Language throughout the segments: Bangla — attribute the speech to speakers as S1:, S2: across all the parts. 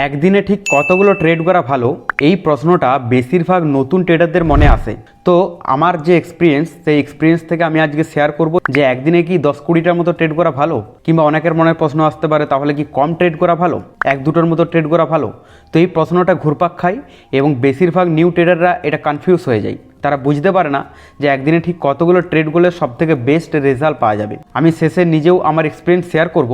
S1: একদিনে ঠিক কতগুলো ট্রেড করা ভালো, এই প্রশ্নটা বেশিরভাগ নতুন ট্রেডারদের মনে আসে। তো আমার যে এক্সপিরিয়েন্স, সেই এক্সপিরিয়েন্স থেকে আমি আজকে শেয়ার করব যে একদিনে কি 10-20টার মতো ট্রেড করা ভালো, কিংবা অনেকের মনে প্রশ্ন আসতে পারে তাহলে কি কম ট্রেড করা ভালো, 1-2টোর মতো ট্রেড করা ভালো। তো এই প্রশ্নটা ঘুরপাক খায় এবং বেশিরভাগ নিউ ট্রেডাররা এটা কনফিউজ হয়ে যায়। তারা বুঝতে পারে না যে একদিনে ঠিক কতগুলো ট্রেড করলে সবথেকে বেস্ট রেজাল্ট পাওয়া যাবে। আমি শেষে নিজেও আমার এক্সপিরিয়েন্স শেয়ার করব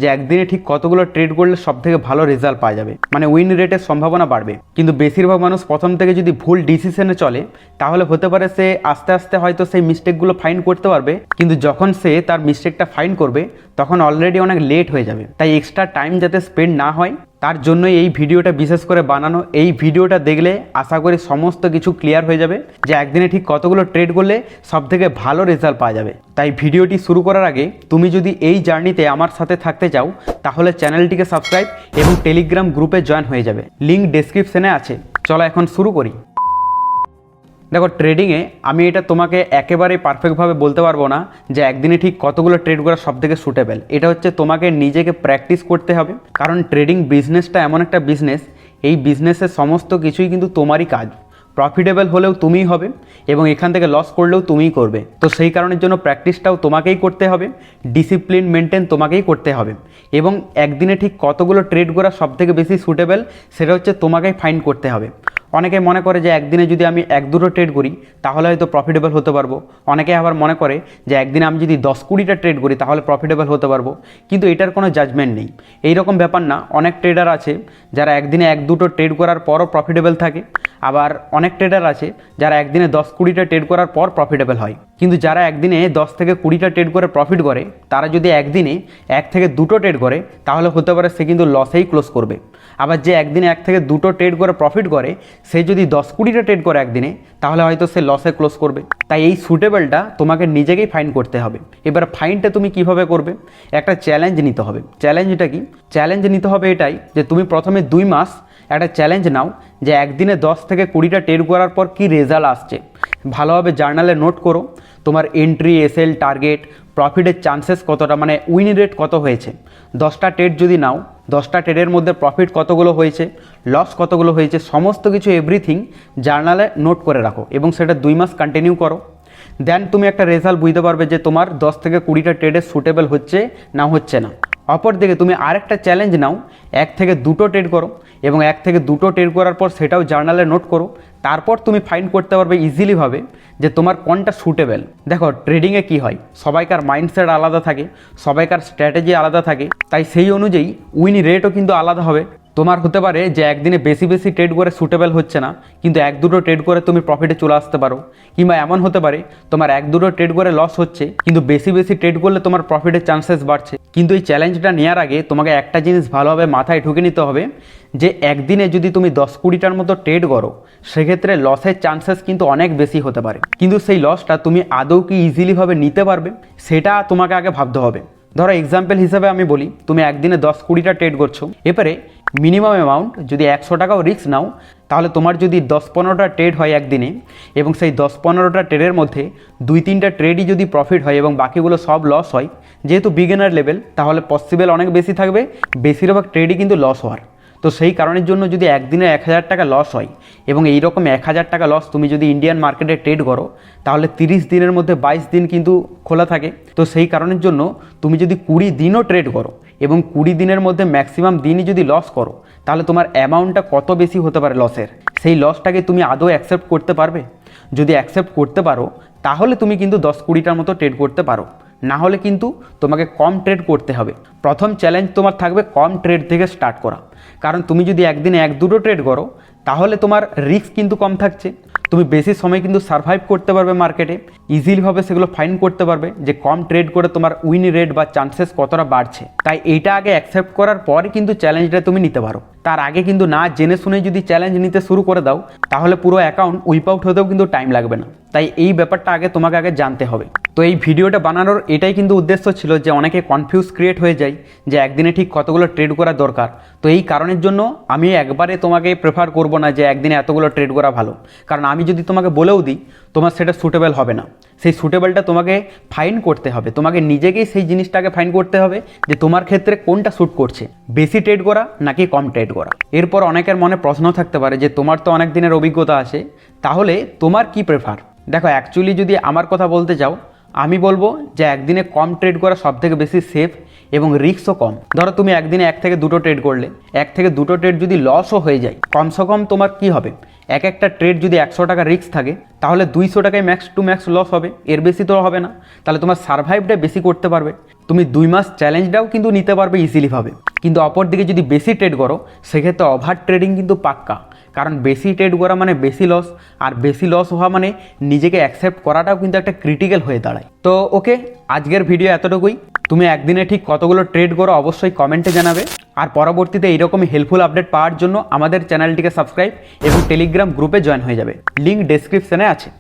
S1: যে একদিনে ঠিক কতগুলো ট্রেড করলে সবথেকে ভালো রেজাল্ট পাওয়া যাবে, মানে উইন রেটের সম্ভাবনা বাড়বে। কিন্তু বেশিরভাগ মানুষ প্রথম থেকে যদি ভুল ডিসিশনে চলে তাহলে হতে পারে সে আস্তে আস্তে হয়তো সেই মিস্টেকগুলো ফাইন্ড করতে পারবে, কিন্তু যখন সে তার মিস্টেকটা ফাইন্ড করবে তখন অলরেডি অনেক লেট হয়ে যাবে। তাই এক্সট্রা টাইম যাতে স্পেন্ড না হয় তার জন্যই এই ভিডিওটা বিশেষ করে বানানো। এই ভিডিওটা দেখলে আশা করি সমস্ত কিছু ক্লিয়ার হয়ে যাবে যে একদিনে ঠিক কতগুলো ট্রেড করলে সবথেকে ভালো রেজাল্ট পাওয়া যাবে। তাই ভিডিওটি শুরু করার আগে তুমি যদি এই জার্নিতে আমার সাথে থাকতে চাও তাহলে চ্যানেলটিকে সাবস্ক্রাইব এবং টেলিগ্রাম গ্রুপে জয়েন হয়ে যাবে, লিঙ্ক ডেসক্রিপশনে আছে। চলো এখন শুরু করি। দেখো, ট্রেডিংয়ে আমি এটা তোমাকে একেবারেই পারফেক্টভাবে বলতে পারবো না যে একদিনে ঠিক কতগুলো ট্রেড করা সবথেকে সুটেবল। এটা হচ্ছে তোমাকে নিজেকে প্র্যাকটিস করতে হবে, কারণ ট্রেডিং বিজনেসটা এমন একটা বিজনেস, এই বিজনেসের সমস্ত কিছুই কিন্তু তোমারই কাজ। প্রফিটেবল হলেও তুমিই হবে এবং এখান থেকে লস করলেও তুমিই করবে। তো সেই কারণের জন্য প্র্যাকটিসটাও তোমাকেই করতে হবে, ডিসিপ্লিন মেনটেন তোমাকেই করতে হবে, এবং একদিনে ঠিক কতগুলো ট্রেড করা সবথেকে বেশি সুটেবল সেটা হচ্ছে তোমাকেই ফাইন্ড করতে হবে। অনেকে মনে করে যে একদিনে যদি আমি 1-2টো ট্রেড করি তাহলে হয়তো প্রফিটেবল হতে পারবো। অনেকে আবার মনে করে যে একদিনে আমি যদি 10-20টা ট্রেড করি তাহলে প্রফিটেবল হতে পারবো, কিন্তু এটার কোনো জাজমেন্ট নেই। এই রকম ব্যাপার না। অনেক ট্রেডার আছে যারা একদিনে 1-2টো ট্রেড করার পরও প্রফিটেবল থাকে, আবার অনেক ট্রেডার আছে যারা একদিনে 10-20টা ট্রেড করার পর প্রফিটেবল হয়। কিন্তু যারা একদিনে 10 থেকে 20টা ট্রেড করে প্রফিট করে তারা যদি একদিনে 1 থেকে 2টো ট্রেড করে তাহলে হতে পারে সে কিন্তু লসেই ক্লোজ করবে। আবার যে একদিনে 1 থেকে 2টো ট্রেড করে প্রফিট করে সে যদি 10-20টা ট্রেড করে একদিনে তাহলে হয়তো সে লসে ক্লোজ করবে। তাই এই সুটেবলটা তোমাকে নিজেকেই ফাইন্ড করতে হবে। এবার ফাইন্ডটা তুমি কিভাবে করবে? একটা চ্যালেঞ্জ নিতে হবে। চ্যালেঞ্জটা কি? চ্যালেঞ্জ নিতে হবে এটাই যে তুমি প্রথমে 2 মাস একটা চ্যালেঞ্জ নাও যে একদিনে 10 থেকে 20টা ট্রেড করার পর কি রেজাল্ট আসছে। ভালোভাবে জার্নালে নোট করো তোমার এন্ট্রি, এসএল, টার্গেট, প্রফিটের চান্সেস কতটা, মানে উইন রেট কত হয়েছে। 10টা ট্রেড যদি নাও, 10টা ট্রেডের মধ্যে প্রফিট কতগুলো হয়েছে, লস কতগুলো হয়েছে, সমস্ত কিছু এভরিথিং জার্নালে নোট করে রাখো এবং সেটা 2 মাস কন্টিনিউ করো। দেন তুমি একটা রেজাল্ট বুঝতে পারবে যে তোমার 10 থেকে 20টা ট্রেডে সুটেবল হচ্ছে না হচ্ছে না। অপরদিকে তুমি আরেকটা চ্যালেঞ্জ নাও, 1 থেকে 2টো ট্রেড করো এবং 1 থেকে 2টো ট্রেড করার পর সেটাও জার্নালে নোট করো। তারপর তুমি ফাইন্ড করতে পারবে ইজিলিভাবে যে তোমার কোনটা সুটেবল। দেখো, ট্রেডিংয়ে কি হয়, সবাইকার মাইন্ডসেট আলাদা থাকে, সবাইকার স্ট্র্যাটেজি আলাদা থাকে, তাই সেই অনুযায়ী উইন রেটও কিন্তু আলাদা হবে। তোমার হতে পারে যে একদিনে বেশি বেশি ট্রেড করে সুটেবল হচ্ছে না, কিন্তু 1-2টো ট্রেড করে তুমি প্রফিটে চলে আসতে পারো। কিংবা এমন হতে পারে তোমার 1-2টো ট্রেড করে লস হচ্ছে, কিন্তু বেশি বেশি ট্রেড করলে তোমার প্রফিটের চান্সেস বাড়ছে। কিন্তু এই চ্যালেঞ্জটা নেওয়ার আগে তোমাকে একটা জিনিস ভালোভাবে মাথায় ঢুকে নিতে হবে যে একদিনে যদি তুমি 10-20টার মতো ট্রেড করো সেক্ষেত্রে লসের চান্সেস কিন্তু অনেক বেশি হতে পারে। কিন্তু সেই লসটা তুমি আদৌ কি ইজিলিভাবে নিতে পারবে সেটা তোমাকে আগে ভাবতে হবে। ধরো এক্সাম্পল হিসাবে আমি বলি, তুমি একদিনে 10-20টা ট্রেড করছো, এবারে মিনিমাম অ্যামাউন্ট যদি 100 টাকাও রিস্ক নাও তাহলে তোমার যদি 10-15টা ট্রেড হয় একদিনে এবং সেই 10-15টা ট্রেডের মধ্যে 2-3টা ট্রেডই যদি প্রফিট হয় এবং বাকিগুলো সব লস হয়, যেহেতু বিগিনার লেভেল তাহলে পসিবল অনেক বেশি থাকবে বেশিরভাগ ট্রেডই কিন্তু লস হওয়ার। তো সেই কারণের জন্য যদি একদিনে 1000 টাকা লস হয় এবং এইরকম 1000 টাকা লস তুমি যদি ইন্ডিয়ান মার্কেটে ট্রেড করো তাহলে 30 দিনের মধ্যে 22 দিন কিন্তু খোলা থাকে। তো সেই কারণের জন্য তুমি যদি 20 দিনও ট্রেড করো এবং 20 দিনের মধ্যে ম্যাক্সিমাম দিনই যদি লস করো তাহলে তোমার অ্যামাউন্টটা কত বেশি হতে পারে লসের, সেই লসটাকে তুমি আদৌ অ্যাকসেপ্ট করতে পারবে? যদি অ্যাকসেপ্ট করতে পারো তাহলে তুমি কিন্তু 10-20টার মতো ট্রেড করতে পারো, না হলে কিন্তু তোমাকে কম ট্রেড করতে হবে। প্রথম চ্যালেঞ্জ তোমার থাকবে কম ট্রেড থেকে স্টার্ট করা, কারণ তুমি যদি একদিনে 1-2টো ট্রেড করো তাহলে তোমার রিস্ক কিন্তু কম থাকছে, তুমি বেশি সময় কিন্তু সার্ভাইভ করতে পারবে মার্কেটে, ইজিলিভাবে সেগুলো ফাইন্ড করতে পারবে যে কম ট্রেড করে তোমার উইন রেট বা চান্সেস কতটা বাড়ছে। তাই এইটা আগে অ্যাকসেপ্ট করার পরে কিন্তু চ্যালেঞ্জটা তুমি নিতে পারো। তার আগে কিন্তু না জেনে শুনে যদি চ্যালেঞ্জ নিতে শুরু করে দাও তাহলে পুরো অ্যাকাউন্ট উইপ আউট হতেও কিন্তু টাইম লাগবে না। তাই এই ব্যাপারটা তোমাকে আগে জানতে হবে। তো এই ভিডিওটা বানানোর এটাই কিন্তু উদ্দেশ্য ছিল যে অনেকে কনফিউজ ক্রিয়েট হয়ে যায় যে একদিনে ঠিক কতগুলো ট্রেড করা দরকার। তো এই কারণের জন্য আমি একবারে তোমাকে প্রেফার করব না যে একদিনে এতগুলো ট্রেড করা ভালো, কারণ আমি যদি তোমাকে বলেও দিই তোমার সেটা সুটেবল হবে না। সেই সুটেবলটা তোমাকে ফাইন্ড করতে হবে, তোমাকে নিজেকেই সেই জিনিসটাকে ফাইন্ড করতে হবে যে তোমার ক্ষেত্রে কোনটা শ্যুট করছে, বেশি ট্রেড করা নাকি কম ট্রেড করা। এরপর অনেকের মনে প্রশ্ন থাকতে পারে যে তোমার তো অনেক দিনের অভিজ্ঞতা আছে, তাহলে তোমার কি প্রেফার। দেখো অ্যাকচুয়ালি যদি আমার কথা বলতে চাও, আমি বলবো যে একদিনে কম ট্রেড করা সবথেকে বেশি সেফ এবং রিস্কও কম। ধরো তুমি একদিনে 1 থেকে 2টো ট্রেড করলে, 1 থেকে 2টো ট্রেড যদি লসও হয়ে যায়, কমসে কম তোমার কি হবে, একটা ট্রেড যদি 100 টাকা রিস্ক থাকে তাহলে 200 টাকায় ম্যাক্স টু ম্যাক্স লস হবে, এর বেশি তো হবে না। তাহলে তোমার সার্ভাইভটা বেশি করতে পারবে, তুমি 2 মাস চ্যালেঞ্জটাও কিন্তু নিতে পারবে ইজিলিভাবে। কিন্তু অপরদিকে যদি বেশি ট্রেড করো সেক্ষেত্রে ওভার ট্রেডিং কিন্তু পাক্কা, কারণ বেশি ট্রেড করা মানে বেশি লস, আর বেশি লস হওয়া মানে নিজেকে অ্যাকসেপ্ট করাটাও কিন্তু একটা ক্রিটিক্যাল হয়ে দাঁড়ায়। তো ওকে, আজকের ভিডিও এতটুকুই। তুমি একদিনে ঠিক কতগুলো ট্রেড করো অবশ্যই কমেন্টে জানাবে, আর পরবর্তীতে এইরকমই হেল্পফুল আপডেট পাওয়ার জন্য আমাদের চ্যানেলটিকে সাবস্ক্রাইব এবং টেলিগ্রাম গ্রুপে জয়েন হয়ে যাবে, লিঙ্ক ডেসক্রিপশনে আছে।